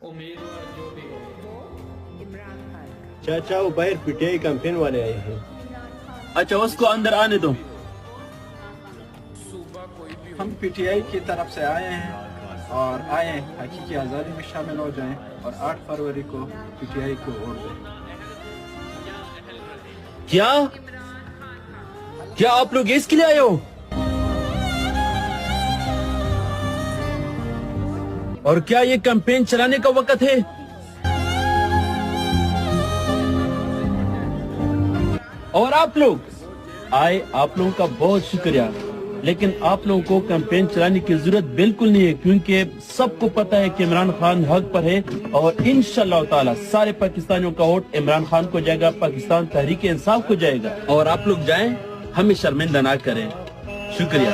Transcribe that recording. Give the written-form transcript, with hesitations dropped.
उम्मीदवार जो भी हो। इमरान खान का। चाचा वो बाहर पीटीआई कैंपेन वाले आए हैं। अच्छा उसको अंदर आने दो। हम पीटीआई की तरफ से आए हैं और आए हकीकी आज़ादी में शामिल हो जाएं और 8 फरवरी को पीटीआई को वोट दें। क्या आप लोग इसके लिए आए हो? और क्या ये कैंपेन चलाने का वक्त है? और आप लोग आए, आप लोगों का बहुत शुक्रिया, लेकिन आप लोगों को कैंपेन चलाने की जरूरत बिल्कुल नहीं है, क्योंकि सबको पता है कि इमरान खान हक पर है और इंशाअल्लाह ताला सारे पाकिस्तानियों का वोट इमरान खान को जाएगा, पाकिस्तान तहरीक इंसाफ को जाएगा। और आप लोग जाएं, हमें शर्मिंदा ना करें। शुक्रिया।